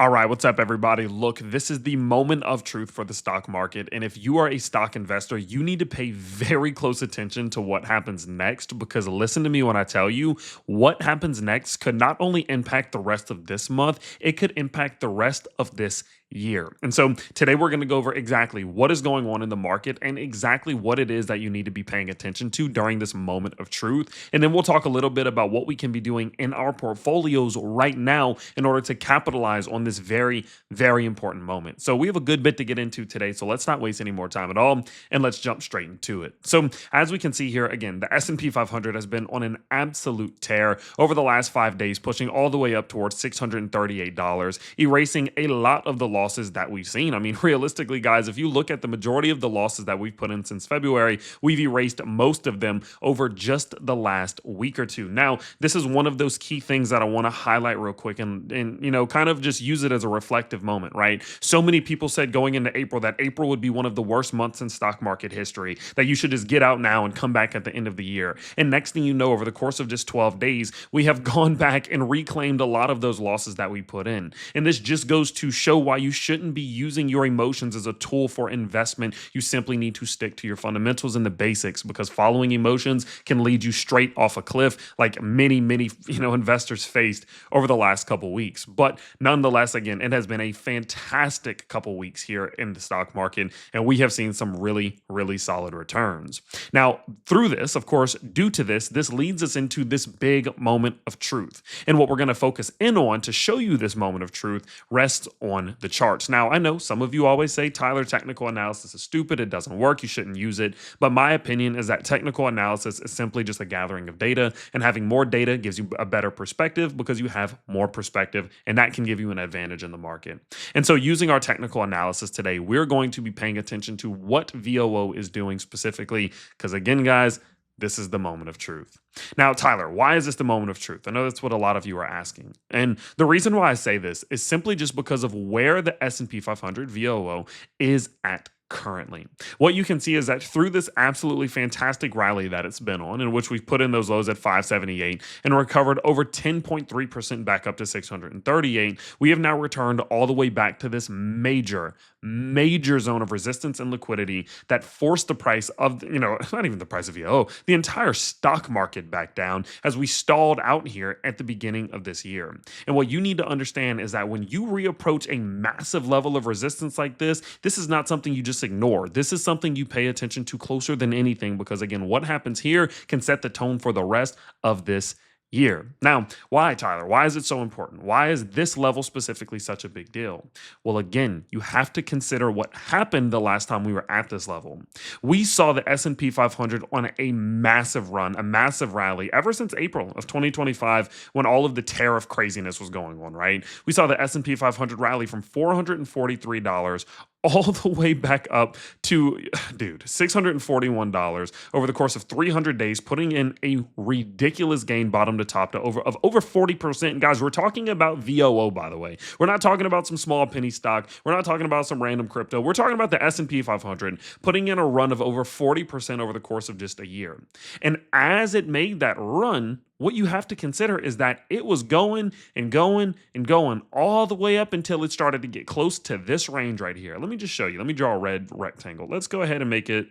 All right, what's up, everybody? Look, this is the moment of truth for the stock market. And if you are a stock investor, you need to pay very close attention to what happens next because listen to me when I tell you what happens next could not only impact the rest of this month, it could impact the rest of this year. And so today we're going to go over exactly what is going on in the market and exactly what it is that you need to be paying attention to during this moment of truth. And then we'll talk a little bit about what we can be doing in our portfolios right now in order to capitalize on this very, very important moment. So we have a good bit to get into today. So let's not waste any more time at all and let's jump straight into it. So as we can see here, again, the S&P 500 has been on an absolute tear over the last 5 days, pushing all the way up towards $638, erasing a lot of the losses that we've seen. I mean, realistically, guys, if you look at the majority of the losses that we've put in since February, we've erased most of them over just the last week or two. Now, this is one of those key things that I want to highlight real quick and kind of just use it as a reflective moment, right? So many people said going into April that April would be one of the worst months in stock market history, that you should just get out now and come back at the end of the year. And next thing you know, over the course of just 12 days, we have gone back and reclaimed a lot of those losses that we put in. And this just goes to show why you shouldn't be using your emotions as a tool for investment. You simply need to stick to your fundamentals and the basics because following emotions can lead you straight off a cliff like many, investors faced over the last couple weeks. But nonetheless, again, it has been a fantastic couple weeks here in the stock market, and we have seen some really, really solid returns. Now, through this, of course, due to this leads us into this big moment of truth. And what we're going to focus in on to show you this moment of truth rests on the charts. Now, I know some of you always say, Tyler, technical analysis is stupid. It doesn't work. You shouldn't use it. But my opinion is that technical analysis is simply just a gathering of data, and having more data gives you a better perspective because you have more perspective, and that can give you an advantage in the market. And so using our technical analysis today, we're going to be paying attention to what VOO is doing specifically because, again, guys, this is the moment of truth. Now, Tyler, why is this the moment of truth? I know that's what a lot of you are asking. And the reason why I say this is simply just because of where the S&P 500 VOO is at currently. What you can see is that through this absolutely fantastic rally that it's been on, in which we've put in those lows at 578 and recovered over 10.3% back up to 638, we have now returned all the way back to this major zone of resistance and liquidity that forced the price of, not even the price of VOO, the entire stock market back down as we stalled out here at the beginning of this year. And what you need to understand is that when you reapproach a massive level of resistance like this is not something you just ignore. This is something you pay attention to closer than anything because, again, what happens here can set the tone for the rest of this year. Now, why, Tyler? Why is it so important? Why is this level specifically such a big deal? Well, again, you have to consider what happened the last time we were at this level. We saw the S&P 500 on a massive run, a massive rally ever since April of 2025 when all of the tariff craziness was going on, right? We saw the S&P 500 rally from $443 all the way back up to, $641 over the course of 300 days, putting in a ridiculous gain bottom to top to over 40%. Guys, we're talking about VOO, by the way. We're not talking about some small penny stock. We're not talking about some random crypto. We're talking about the S&P 500 putting in a run of over 40% over the course of just a year. And as it made that run, what you have to consider is that it was going and going and going all the way up until it started to get close to this range right here. Let me just show you. Let me draw a red rectangle. Let's go ahead and make it.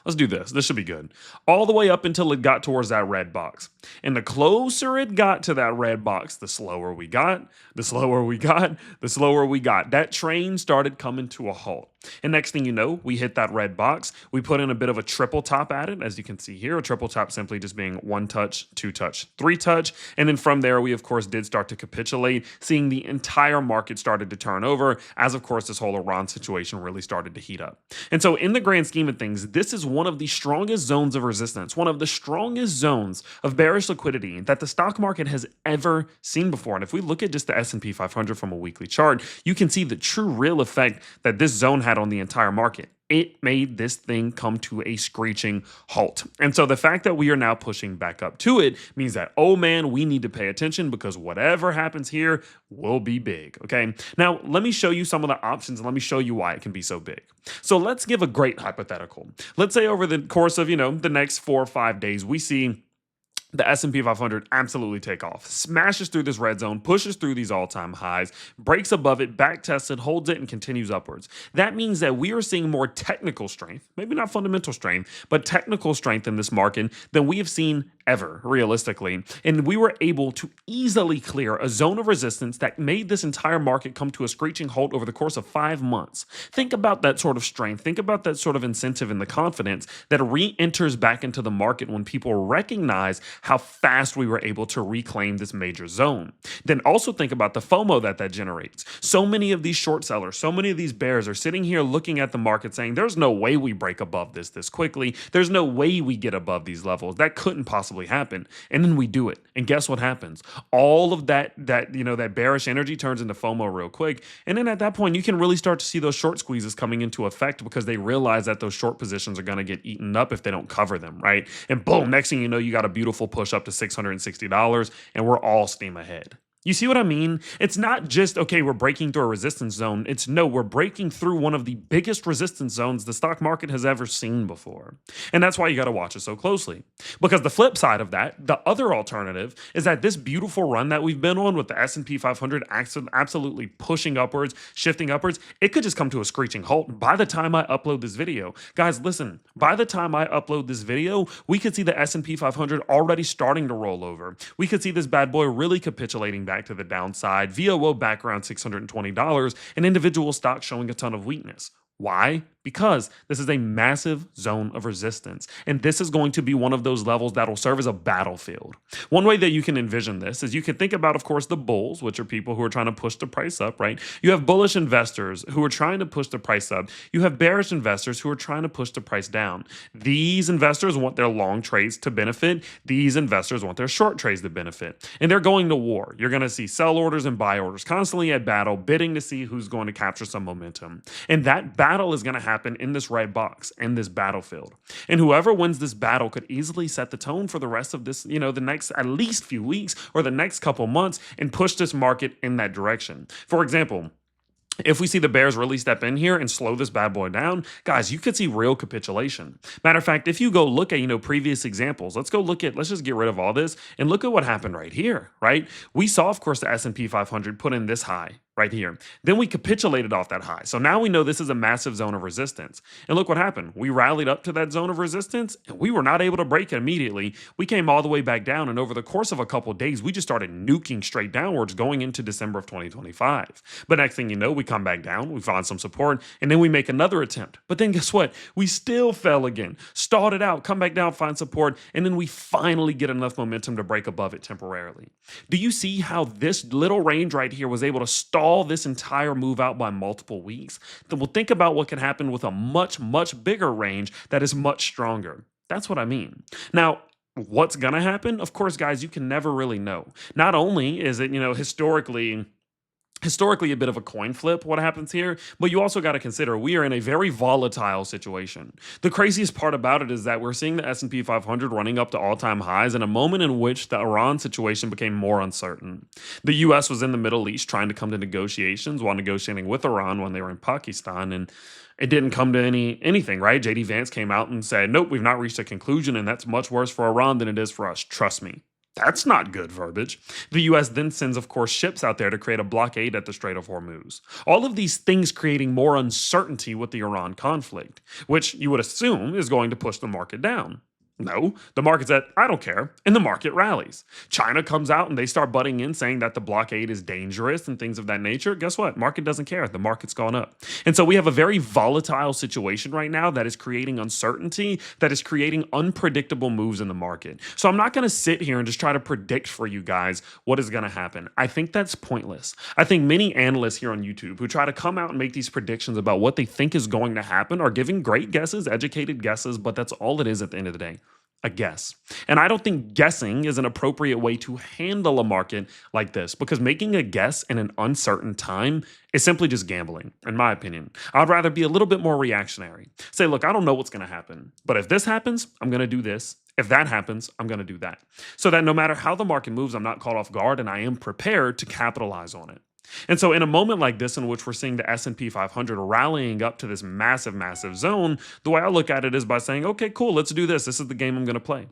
Let's do this. This should be good. All the way up until it got towards that red box. And the closer it got to that red box, the slower we got, the slower we got, the slower we got. That train started coming to a halt. And next thing you know, we hit that red box. We put in a bit of a triple top at it, as you can see here. A triple top simply just being 1 touch, 2 touch, 3 touch. And then from there, we, of course, did start to capitulate, seeing the entire market started to turn over as, of course, this whole Iran situation really started to heat up. And so in the grand scheme of things, this is one of the strongest zones of resistance, one of the strongest zones of bearish liquidity that the stock market has ever seen before. And if we look at just the S&P 500 from a weekly chart, you can see the true real effect that this zone had on the entire market. It made this thing come to a screeching halt. And so the fact that we are now pushing back up to it means that, oh man, we need to pay attention because whatever happens here will be big, okay? Now, let me show you some of the options and let me show you why it can be so big. So let's give a great hypothetical. Let's say over the course of, the next 4 or 5 days, we see the S&P 500 absolutely take off, smashes through this red zone, pushes through these all-time highs, breaks above it, back tests it, holds it, and continues upwards. That means that we are seeing more technical strength, maybe not fundamental strength, but technical strength in this market than we have seen ever, realistically. And we were able to easily clear a zone of resistance that made this entire market come to a screeching halt over the course of 5 months. Think about that sort of strength. Think about that sort of incentive and the confidence that re-enters back into the market when people recognize how fast we were able to reclaim this major zone. Then also think about the FOMO that generates. So many of these short sellers, so many of these bears are sitting here looking at the market saying, there's no way we break above this quickly. There's no way we get above these levels. That couldn't possibly happen. And then we do it. And guess what happens? All of that bearish energy turns into FOMO real quick. And then at that point, you can really start to see those short squeezes coming into effect because they realize that those short positions are going to get eaten up if they don't cover them, right? And boom, next thing you know, you got a beautiful push up to $660 and we're all steam ahead. You see what I mean? It's not just, okay, we're breaking through a resistance zone. It's no, we're breaking through one of the biggest resistance zones the stock market has ever seen before. And that's why you got to watch it so closely. Because the flip side of that, the other alternative, is that this beautiful run that we've been on with the S&P 500 absolutely pushing upwards, shifting upwards, it could just come to a screeching halt by the time I upload this video. Guys, listen, by the time I upload this video, we could see the S&P 500 already starting to roll over. We could see this bad boy really capitulating back to the downside, VOO back around $620, and individual stocks showing a ton of weakness. Why? Because this is a massive zone of resistance. And this is going to be one of those levels that will serve as a battlefield. One way that you can envision this is you can think about, of course, the bulls, which are people who are trying to push the price up, right? You have bullish investors who are trying to push the price up. You have bearish investors who are trying to push the price down. These investors want their long trades to benefit. These investors want their short trades to benefit. And they're going to war. You're going to see sell orders and buy orders constantly at battle, bidding to see who's going to capture some momentum. And that battle is going to happen in this red box, in this battlefield. And whoever wins this battle could easily set the tone for the rest of this, the next at least few weeks or the next couple months and push this market in that direction. For example, if we see the bears really step in here and slow this bad boy down, guys, you could see real capitulation. Matter of fact, if you go look at, previous examples, let's just get rid of all this and look at what happened right here, right? We saw, of course, the S&P 500 put in this high right here. Then we capitulated off that high. So now we know this is a massive zone of resistance. And look what happened. We rallied up to that zone of resistance and we were not able to break it immediately. We came all the way back down. And over the course of a couple of days, we just started nuking straight downwards going into December of 2025. But next thing you know, we come back down, we find some support, and then we make another attempt. But then guess what? We still fell again, stalled it out, come back down, find support, and then we finally get enough momentum to break above it temporarily. Do you see how this little range right here was able to stall this entire move out by multiple weeks? Then we'll think about what can happen with a much, much bigger range that is much stronger. That's what I mean. Now, what's going to happen? Of course, guys, you can never really know. Not only is it, historically a bit of a coin flip what happens here, but you also got to consider we are in a very volatile situation. The craziest part about it is that we're seeing the S&P 500 running up to all-time highs in a moment in which the Iran situation became more uncertain. The US was in the Middle East trying to come to negotiations while negotiating with Iran when they were in Pakistan, and it didn't come to anything, right? JD Vance came out and said, nope, we've not reached a conclusion, and that's much worse for Iran than it is for us. Trust me. That's not good verbiage. The US then sends, of course, ships out there to create a blockade at the Strait of Hormuz. All of these things creating more uncertainty with the Iran conflict, which you would assume is going to push the market down. No, the market's at, I don't care, and the market rallies. China comes out and they start butting in saying that the blockade is dangerous and things of that nature. Guess what? Market doesn't care. The market's gone up. And so we have a very volatile situation right now that is creating uncertainty, that is creating unpredictable moves in the market. So I'm not going to sit here and just try to predict for you guys what is going to happen. I think that's pointless. I think many analysts here on YouTube who try to come out and make these predictions about what they think is going to happen are giving great guesses, educated guesses, but that's all it is at the end of the day. A guess. And I don't think guessing is an appropriate way to handle a market like this, because making a guess in an uncertain time is simply just gambling, in my opinion. I'd rather be a little bit more reactionary. Say, look, I don't know what's going to happen, but if this happens, I'm going to do this. If that happens, I'm going to do that. So that no matter how the market moves, I'm not caught off guard and I am prepared to capitalize on it. And so in a moment like this in which we're seeing the S&P 500 rallying up to this massive, massive zone, the way I look at it is by saying, okay, cool, let's do this. This is the game I'm going to play.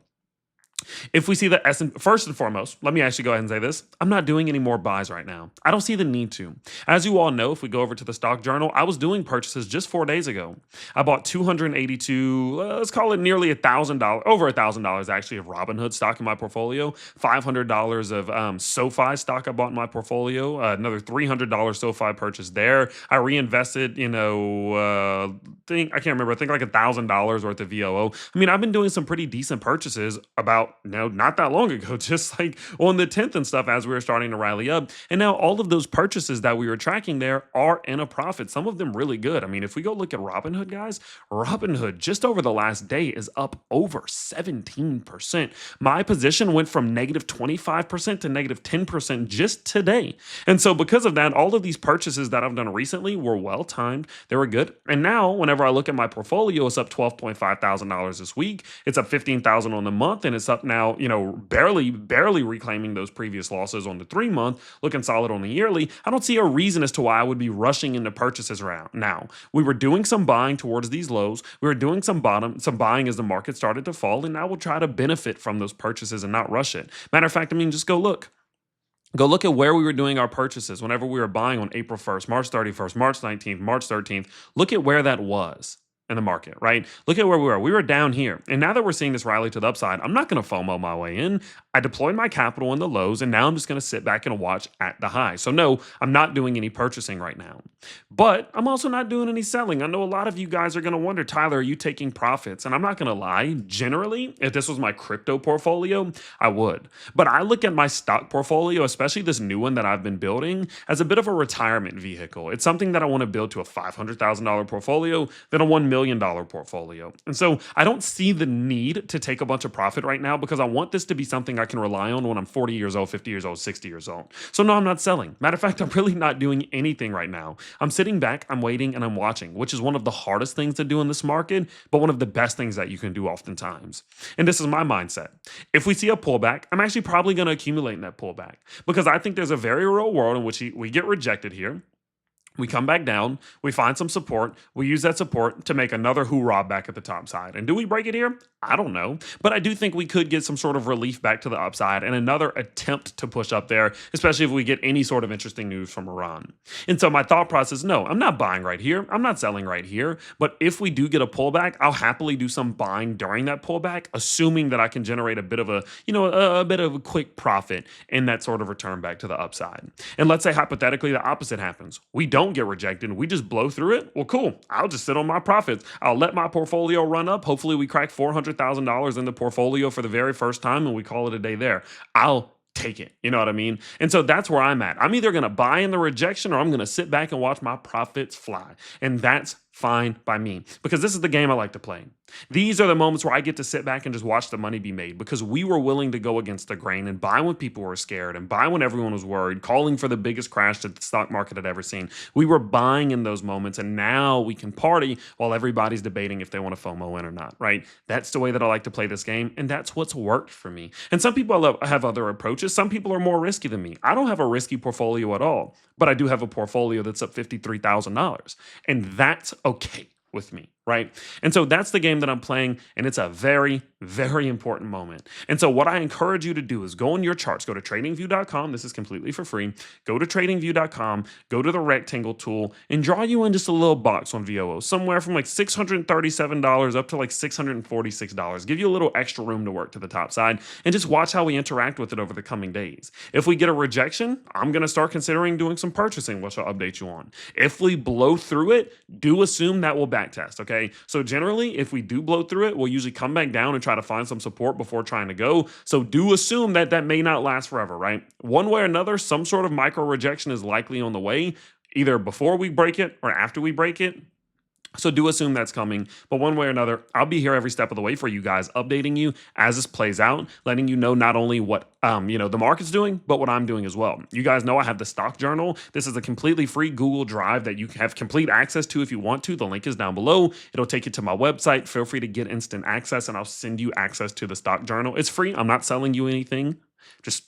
If we see the first and foremost, let me actually go ahead and say this. I'm not doing any more buys right now. I don't see the need to. As you all know, if we go over to the stock journal, I was doing purchases just 4 days ago. I bought 282, let's call it nearly $1,000, over $1,000 actually of Robinhood stock in my portfolio, $500 of SoFi stock I bought in my portfolio, another $300 SoFi purchase there. I reinvested, I can't remember, I think like $1,000 worth of VOO. I mean, I've been doing some pretty decent purchases about, not that long ago, just like on the 10th and stuff as we were starting to rally up. And now all of those purchases that we were tracking there are in a profit, some of them really good. I mean, if we go look at Robinhood, guys, Robinhood just over the last day is up over 17%. My position went from negative 25% to negative 10% just today. And so because of that, all of these purchases that I've done recently were well timed. They were good. And now whenever I look at my portfolio, it's up $12.5 thousand this week. It's up 15,000 on the month, and it's up now, barely reclaiming those previous losses on the 3 month, looking solid on the yearly. I don't see a reason as to why I would be rushing into purchases around now. We were doing some buying towards these lows. We were doing some buying as the market started to fall, and now we'll try to benefit from those purchases and not rush it. Matter of fact, just go look. Go look at where we were doing our purchases whenever we were buying on April 1st, March 31st, March 19th, March 13th. Look at where that was in the market, right? Look at where we were. We were down here. And now that we're seeing this rally to the upside, I'm not going to FOMO my way in. I deployed my capital in the lows, and now I'm just going to sit back and watch at the high. So no, I'm not doing any purchasing right now. But I'm also not doing any selling. I know a lot of you guys are going to wonder, Tyler, are you taking profits? And I'm not going to lie. Generally, if this was my crypto portfolio, I would. But I look at my stock portfolio, especially this new one that I've been building, as a bit of a retirement vehicle. It's something that I want to build to a $500,000 portfolio, then a $1 million portfolio. And so I don't see the need to take a bunch of profit right now because I want this to be something I can rely on when I'm 40 years old, 50 years old, 60 years old. So no, I'm not selling. Matter of fact, I'm really not doing anything right now. I'm sitting back, I'm waiting, and I'm watching, which is one of the hardest things to do in this market, but one of the best things that you can do oftentimes. And this is my mindset. If we see a pullback, I'm actually probably going to accumulate in that pullback because I think there's a very real world in which we get rejected here. We come back down, we find some support, we use that support to make another hoorah back at the top side. And do we break it here? I don't know. But I do think we could get some sort of relief back to the upside and another attempt to push up there, especially if we get any sort of interesting news from Iran. And so my thought process, no, I'm not buying right here. I'm not selling right here. But if we do get a pullback, I'll happily do some buying during that pullback, assuming that I can generate a bit of a bit of a quick profit in that sort of return back to the upside. And let's say hypothetically the opposite happens. We don't get rejected and we just blow through it. Well, cool. I'll just sit on my profits. I'll let my portfolio run up. Hopefully we crack $400,000 in the portfolio for the very first time and we call it a day there. I'll take it. You know what I mean? And so that's where I'm at. I'm either going to buy in the rejection or I'm going to sit back and watch my profits fly. And that's fine by me because this is the game I like to play. These are the moments where I get to sit back and just watch the money be made because we were willing to go against the grain and buy when people were scared and buy when everyone was worried, calling for the biggest crash that the stock market had ever seen. We were buying in those moments and now we can party while everybody's debating if they want to FOMO in or not, right? That's the way that I like to play this game and that's what's worked for me. And some people have other approaches. Some people are more risky than me. I don't have a risky portfolio at all, but I do have a portfolio that's up $53,000 and that's okay with me, right? And so that's the game that I'm playing, and it's a very, very important moment. And so what I encourage you to do is go on your charts, go to tradingview.com. This is completely for free. Go to tradingview.com, go to the rectangle tool, and draw you in just a little box on VOO, somewhere from like $637 up to like $646. Give you a little extra room to work to the top side, and just watch how we interact with it over the coming days. If we get a rejection, I'm going to start considering doing some purchasing, which I'll update you on. If we blow through it, do assume that will backtest, okay? So generally, if we do blow through it, we'll usually come back down and try to find some support before trying to go. So do assume that that may not last forever, right? One way or another, some sort of micro rejection is likely on the way, either before we break it or after we break it. So do assume that's coming, but one way or another, I'll be here every step of the way for you guys, updating you as this plays out, letting you know not only what the market's doing, but what I'm doing as well. You guys know I have the stock journal. This is a completely free Google Drive that you have complete access to if you want to. The link is down below. It'll take you to my website. Feel free to get instant access, and I'll send you access to the stock journal. It's free. I'm not selling you anything. Just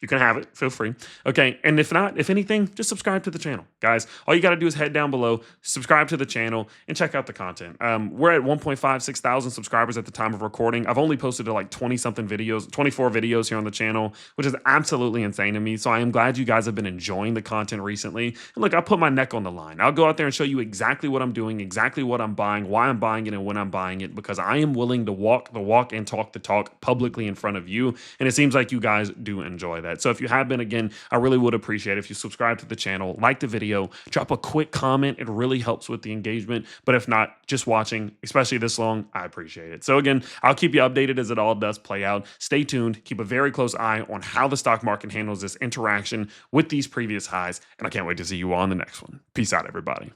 you can have it. Feel free. Okay. And if not, if anything, just subscribe to the channel. Guys, all you got to do is head down below, subscribe to the channel, and check out the content. We're at 1.56 thousand subscribers at the time of recording. I've only posted to like 20 something videos, 24 videos here on the channel, which is absolutely insane to me. So I am glad you guys have been enjoying the content recently. And look, I put my neck on the line. I'll go out there and show you exactly what I'm doing, exactly what I'm buying, why I'm buying it, and when I'm buying it, because I am willing to walk the walk and talk the talk publicly in front of you. And it seems like you guys do enjoy that. So if you have been, again, I really would appreciate it if you subscribe to the channel, like the video, drop a quick comment. It really helps with the engagement. But if not, just watching, especially this long, I appreciate it. So again, I'll keep you updated as it all does play out. Stay tuned. Keep a very close eye on how the stock market handles this interaction with these previous highs. And I can't wait to see you all on the next one. Peace out, everybody.